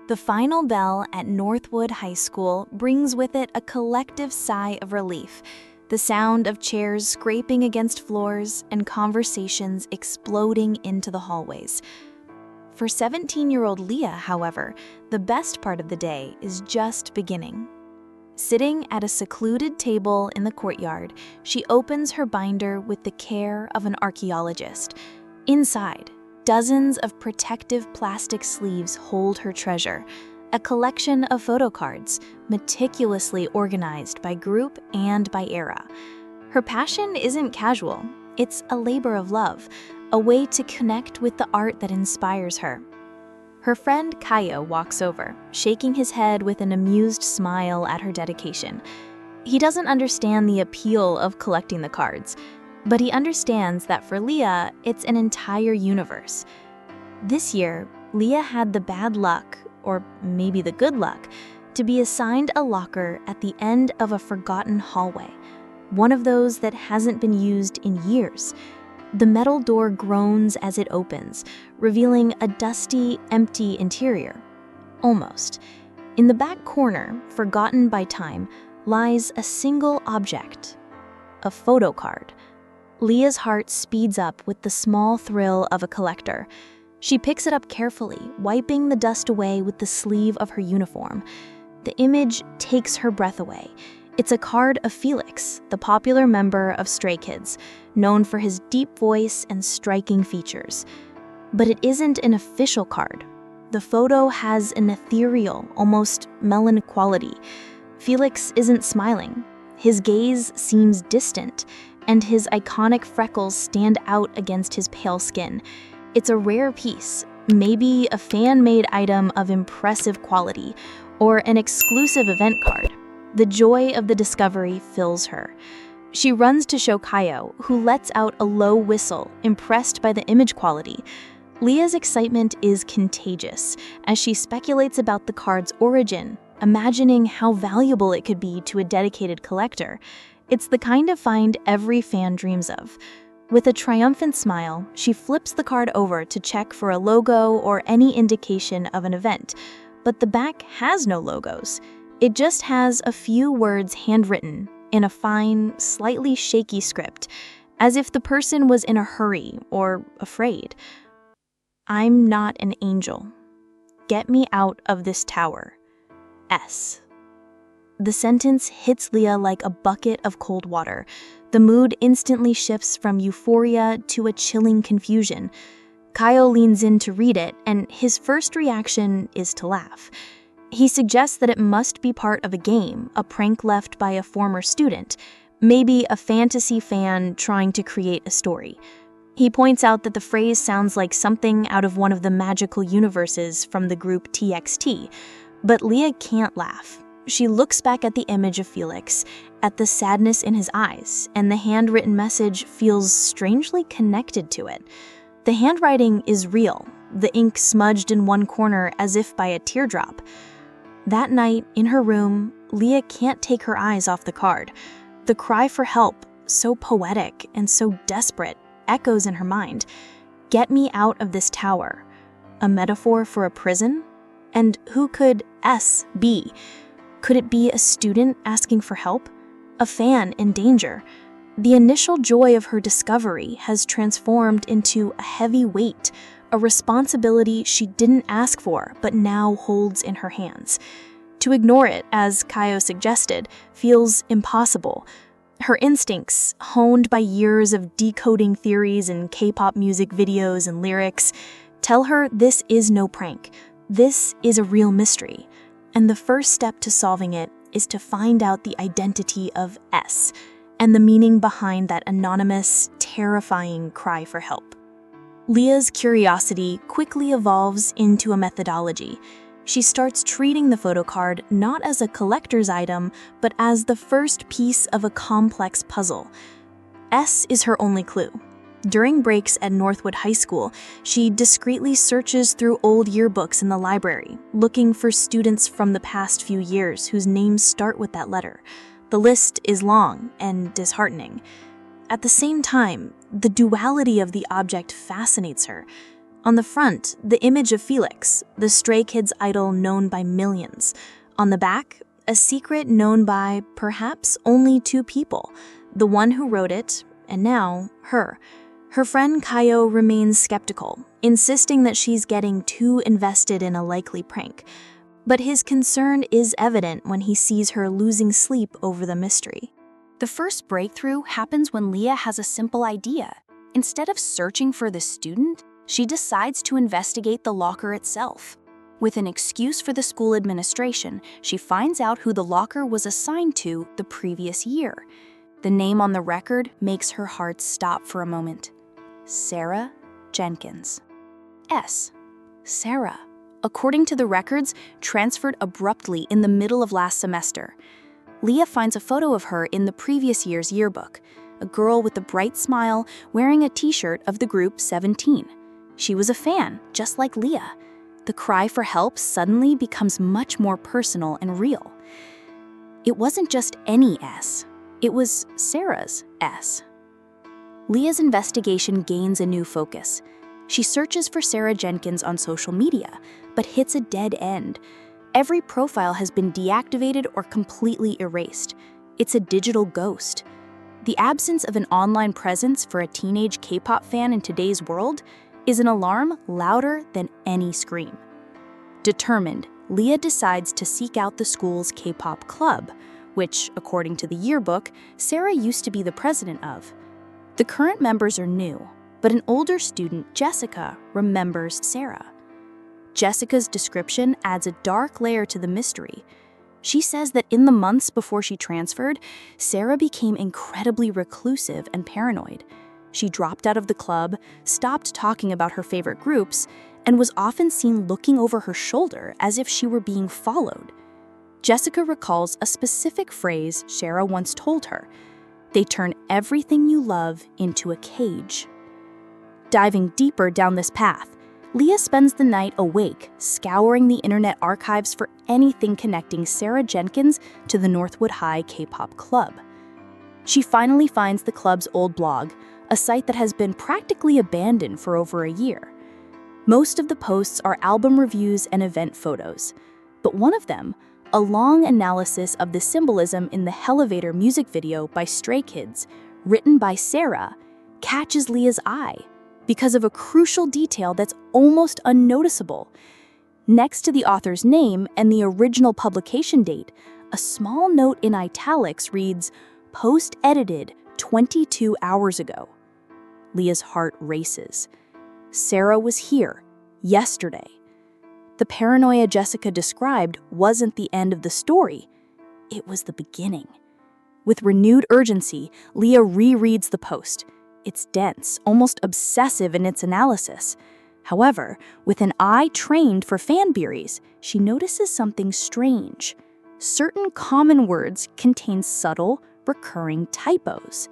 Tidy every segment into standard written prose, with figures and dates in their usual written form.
The final bell at Northwood High School brings with it a collective sigh of relief, the sound of chairs scraping against floors and conversations exploding into the hallways. For 17-year-old Leah, however, the best part of the day is just beginning. Sitting at a secluded table in the courtyard, she opens her binder with the care of an archaeologist. Inside, dozens of protective plastic sleeves hold her treasure, a collection of photocards, meticulously organized by group and by era. Her passion isn't casual, it's a labor of love, a way to connect with the art that inspires her. Her friend Kaio walks over, shaking his head with an amused smile at her dedication. He doesn't understand the appeal of collecting the cards, but he understands that for Leah, it's an entire universe. This year, Leah had the bad luck, or maybe the good luck, to be assigned a locker at the end of a forgotten hallway, one of those that hasn't been used in years. The metal door groans as it opens, revealing a dusty, empty interior. Almost. In the back corner, forgotten by time, lies a single object, a photocard. Leah's heart speeds up with the small thrill of a collector. She picks it up carefully, wiping the dust away with the sleeve of her uniform. The image takes her breath away. It's a card of Felix, the popular member of Stray Kids, known for his deep voice and striking features. But it isn't an official card. The photo has an ethereal, almost melon quality. Felix isn't smiling. His gaze seems distant, and his iconic freckles stand out against his pale skin. It's a rare piece, maybe a fan-made item of impressive quality, or an exclusive event card. The joy of the discovery fills her. She runs to show Kaio, who lets out a low whistle, impressed by the image quality. Leah's excitement is contagious as she speculates about the card's origin, imagining how valuable it could be to a dedicated collector. It's the kind of find every fan dreams of. With a triumphant smile, she flips the card over to check for a logo or any indication of an event, but the back has no logos. It just has a few words handwritten in a fine, slightly shaky script, as if the person was in a hurry or afraid. "I'm not an angel. Get me out of this tower. S." The sentence hits Leah like a bucket of cold water. The mood instantly shifts from euphoria to a chilling confusion. Kaio leans in to read it, and his first reaction is to laugh. He suggests that it must be part of a game, a prank left by a former student, maybe a fantasy fan trying to create a story. He points out that the phrase sounds like something out of one of the magical universes from the group TXT, but Leah can't laugh. She looks back at the image of Felix, at the sadness in his eyes, and the handwritten message feels strangely connected to it. The handwriting is real, the ink smudged in one corner as if by a teardrop. That night, in her room, Leah can't take her eyes off the card. The cry for help, so poetic and so desperate, echoes in her mind. Get me out of this tower. A metaphor for a prison? And who could S be? Could it be a student asking for help? A fan in danger? The initial joy of her discovery has transformed into a heavy weight, a responsibility she didn't ask for but now holds in her hands. To ignore it, as Kaio suggested, feels impossible. Her instincts, honed by years of decoding theories in Kpop music videos and lyrics, tell her this is no prank. This is a real mystery. And the first step to solving it is to find out the identity of S and the meaning behind that anonymous, terrifying cry for help. Leah's curiosity quickly evolves into a methodology. She starts treating the photocard not as a collector's item, but as the first piece of a complex puzzle. S is her only clue. During breaks at Northwood High School, she discreetly searches through old yearbooks in the library, looking for students from the past few years whose names start with that letter. The list is long and disheartening. At the same time, the duality of the object fascinates her. On the front, the image of Felix, the Stray Kids idol known by millions. On the back, a secret known by perhaps only 2 people, the one who wrote it, and now her. Her friend Kayo remains skeptical, insisting that she's getting too invested in a likely prank. But his concern is evident when he sees her losing sleep over the mystery. The first breakthrough happens when Leah has a simple idea. Instead of searching for the student, she decides to investigate the locker itself. With an excuse for the school administration, she finds out who the locker was assigned to the previous year. The name on the record makes her heart stop for a moment. Sarah Jenkins. Sarah, according to the records, transferred abruptly in the middle of last semester. Leah finds a photo of her in the previous year's yearbook, a girl with a bright smile wearing a t-shirt of the group 17. She was a fan, just like Leah. The cry for help suddenly becomes much more personal and real. It wasn't just any S, it was Sarah's S. Leah's investigation gains a new focus. She searches for Sarah Jenkins on social media, but hits a dead end. Every profile has been deactivated or completely erased. It's a digital ghost. The absence of an online presence for a teenage K-pop fan in today's world is an alarm louder than any scream. Determined, Leah decides to seek out the school's K-pop club, which, according to the yearbook, Sarah used to be the president of. The current members are new, but an older student, Jessica, remembers Sarah. Jessica's description adds a dark layer to the mystery. She says that in the months before she transferred, Sarah became incredibly reclusive and paranoid. She dropped out of the club, stopped talking about her favorite groups, and was often seen looking over her shoulder as if she were being followed. Jessica recalls a specific phrase Sarah once told her: "They turn everything you love into a cage." Diving deeper down this path, Leah spends the night awake, scouring the internet archives for anything connecting Sarah Jenkins to the Northwood High K-pop club. She finally finds the club's old blog, a site that has been practically abandoned for over a year. Most of the posts are album reviews and event photos, but one of them, a long analysis of the symbolism in the Elevator music video by Stray Kids, written by Sarah, catches Leah's eye because of a crucial detail that's almost unnoticeable. Next to the author's name and the original publication date, a small note in italics reads, "Post edited 22 hours ago." Leah's heart races. Sarah was here, yesterday. The paranoia Jessica described wasn't the end of the story. It was the beginning. With renewed urgency, Leah rereads the post. It's dense, almost obsessive in its analysis. However, with an eye trained for fanberries, she notices something strange. Certain common words contain subtle, recurring typos,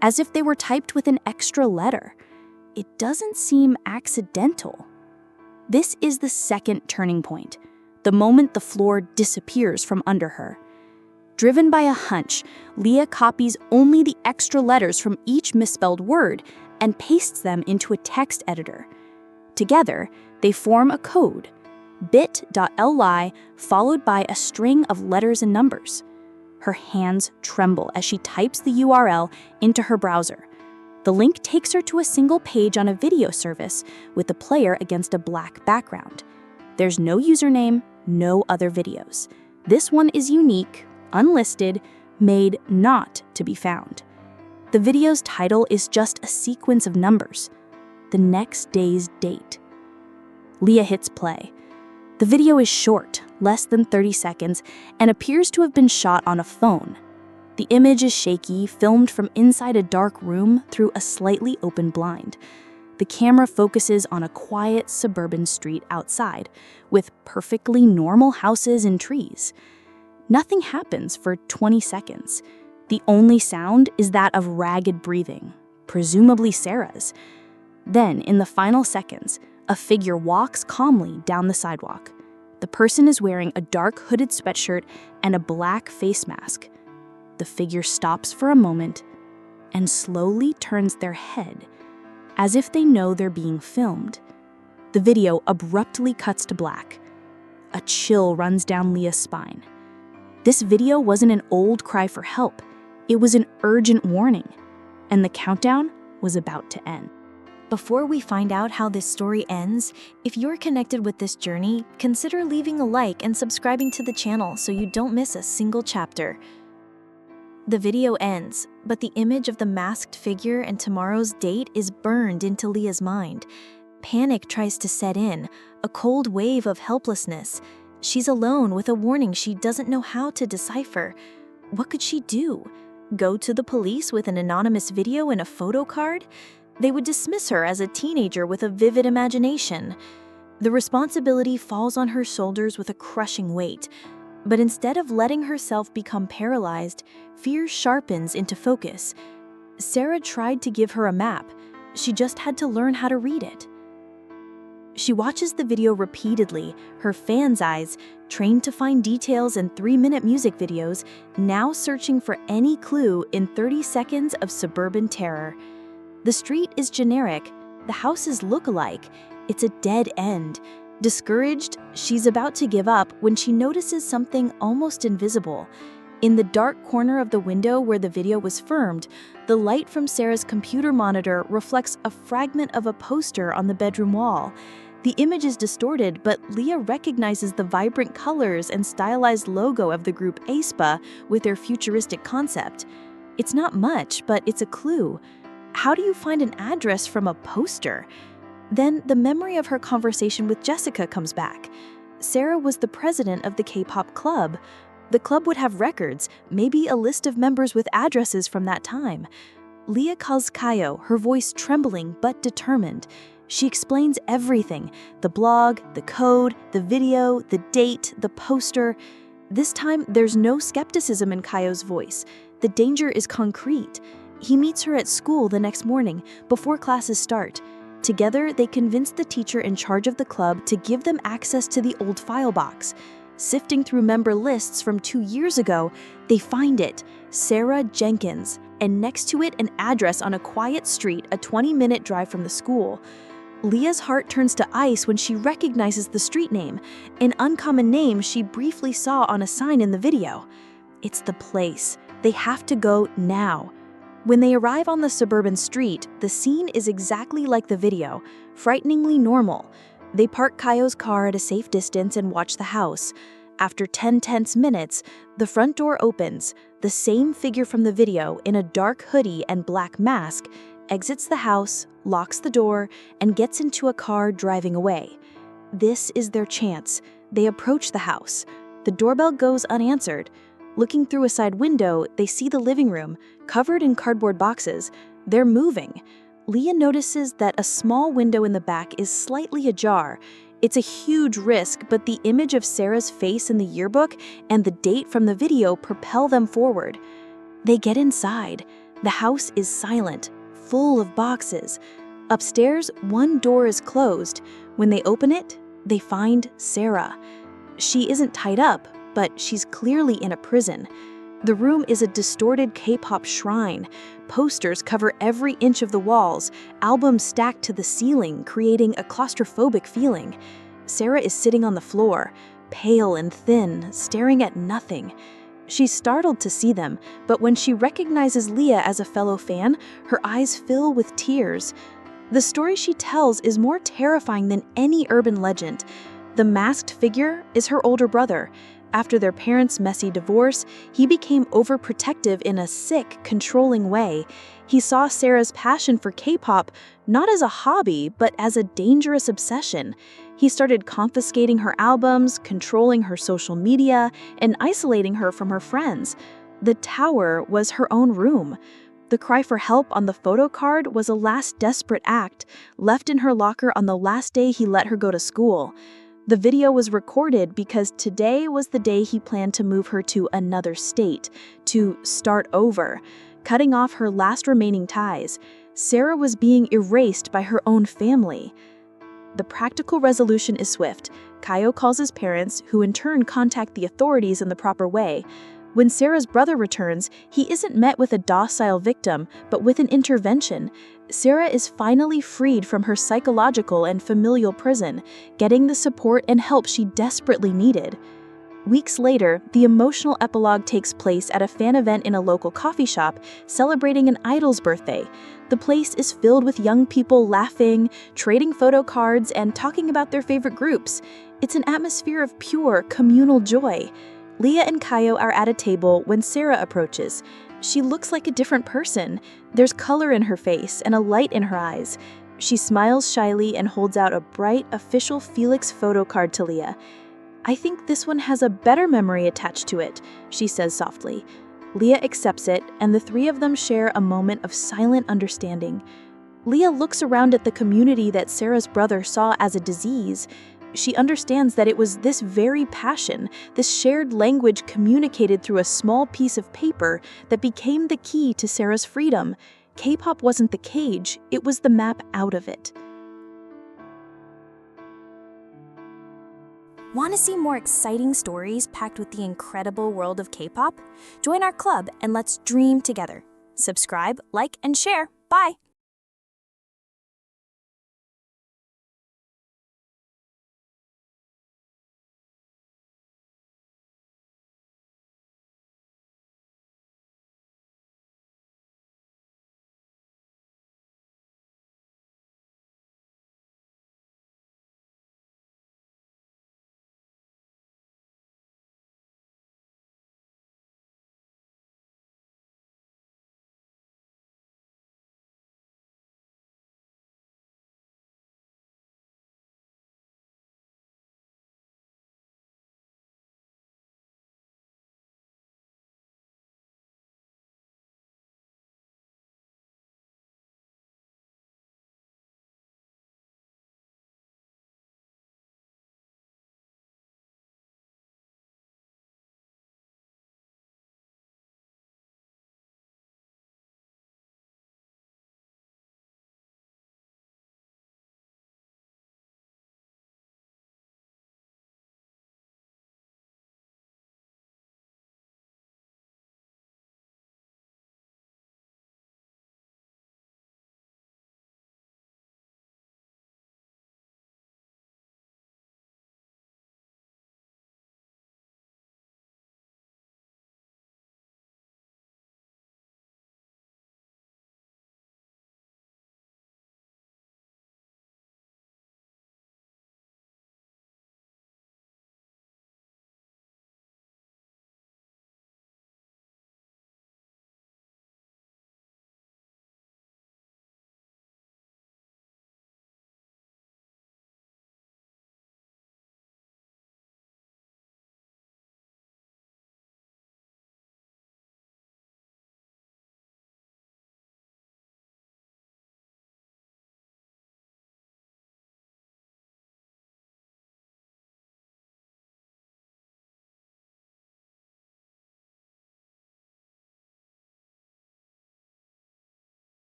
as if they were typed with an extra letter. It doesn't seem accidental. This is the second turning point, the moment the floor disappears from under her. Driven by a hunch, Leah copies only the extra letters from each misspelled word and pastes them into a text editor. Together, they form a code, bit.ly followed by a string of letters and numbers. Her hands tremble as she types the URL into her browser. The link takes her to a single page on a video service with the player against a black background. There's no username, no other videos. This one is unique, unlisted, made not to be found. The video's title is just a sequence of numbers, the next day's date. Leah hits play. The video is short, less than 30 seconds, and appears to have been shot on a phone. The image is shaky, filmed from inside a dark room through a slightly open blind. The camera focuses on a quiet suburban street outside, with perfectly normal houses and trees. Nothing happens for 20 seconds. The only sound is that of ragged breathing, presumably Sarah's. Then, in the final seconds, a figure walks calmly down the sidewalk. The person is wearing a dark hooded sweatshirt and a black face mask. The figure stops for a moment and slowly turns their head, as if they know they're being filmed. The video abruptly cuts to black. A chill runs down Leah's spine. This video wasn't an old cry for help. It was an urgent warning. And the countdown was about to end. Before we find out how this story ends, if you're connected with this journey, consider leaving a like and subscribing to the channel so you don't miss a single chapter. The video ends, but the image of the masked figure and tomorrow's date is burned into Leah's mind. Panic tries to set in, a cold wave of helplessness. She's alone with a warning she doesn't know how to decipher. What could she do? Go to the police with an anonymous video and a photocard? They would dismiss her as a teenager with a vivid imagination. The responsibility falls on her shoulders with a crushing weight. But instead of letting herself become paralyzed, fear sharpens into focus. Sarah tried to give her a map. She just had to learn how to read it. She watches the video repeatedly, her fan's eyes, trained to find details in 3-minute music videos, now searching for any clue in 30 seconds of suburban terror. The street is generic, the houses look alike, it's a dead end. Discouraged, she's about to give up when she notices something almost invisible. In the dark corner of the window where the video was filmed, the light from Sarah's computer monitor reflects a fragment of a poster on the bedroom wall. The image is distorted, but Leah recognizes the vibrant colors and stylized logo of the group aespa with their futuristic concept. It's not much, but it's a clue. How do you find an address from a poster? Then the memory of her conversation with Jessica comes back. Sarah was the president of the Kpop club. The club would have records, maybe a list of members with addresses from that time. Leah calls Kayo, her voice trembling but determined. She explains everything: the blog, the code, the video, the date, the poster. This time, there's no skepticism in Kayo's voice. The danger is concrete. He meets her at school the next morning, before classes start. Together, they convince the teacher in charge of the club to give them access to the old file box. Sifting through member lists from 2 years ago, they find it, Sarah Jenkins, and next to it an address on a quiet street a 20-minute drive from the school. Leah's heart turns to ice when she recognizes the street name, an uncommon name she briefly saw on a sign in the video. It's the place. They have to go now. When they arrive on the suburban street, the scene is exactly like the video, frighteningly normal. They park Kayo's car at a safe distance and watch the house. After 10 tense minutes, the front door opens. The same figure from the video, in a dark hoodie and black mask, exits the house, locks the door, and gets into a car driving away. This is their chance. They approach the house. The doorbell goes unanswered. Looking through a side window, they see the living room, covered in cardboard boxes. They're moving. Leah notices that a small window in the back is slightly ajar. It's a huge risk, but the image of Sarah's face in the yearbook and the date from the video propel them forward. They get inside. The house is silent, full of boxes. Upstairs, one door is closed. When they open it, they find Sarah. She isn't tied up, but she's clearly in a prison. The room is a distorted K-pop shrine. Posters cover every inch of the walls, albums stacked to the ceiling, creating a claustrophobic feeling. Sarah is sitting on the floor, pale and thin, staring at nothing. She's startled to see them, but when she recognizes Leah as a fellow fan, her eyes fill with tears. The story she tells is more terrifying than any urban legend. The masked figure is her older brother. After their parents' messy divorce, he became overprotective in a sick, controlling way. He saw Sarah's passion for K-pop not as a hobby, but as a dangerous obsession. He started confiscating her albums, controlling her social media, and isolating her from her friends. The tower was her own room. The cry for help on the photocard was a last desperate act, left in her locker on the last day he let her go to school. The video was recorded because today was the day he planned to move her to another state, to start over, cutting off her last remaining ties. Sarah was being erased by her own family. The practical resolution is swift. Kayo calls his parents, who in turn contact the authorities in the proper way. When Sarah's brother returns, he isn't met with a docile victim, but with an intervention. Sarah is finally freed from her psychological and familial prison, getting the support and help she desperately needed. Weeks later, the emotional epilogue takes place at a fan event in a local coffee shop, celebrating an idol's birthday. The place is filled with young people laughing, trading photo cards, and talking about their favorite groups. It's an atmosphere of pure, communal joy. Leah and Kaio are at a table when Sarah approaches. She looks like a different person. There's color in her face and a light in her eyes. She smiles shyly and holds out a bright, official Felix photocard to Leah. "I think this one has a better memory attached to it," she says softly. Leah accepts it, and the three of them share a moment of silent understanding. Leah looks around at the community that Sarah's brother saw as a disease. She understands that it was this very passion, this shared language communicated through a small piece of paper, that became the key to Sarah's freedom. Kpop wasn't the cage, it was the map out of it. Want to see more exciting stories packed with the incredible world of K-pop? Join our club and let's dream together. Subscribe, like, and share. Bye!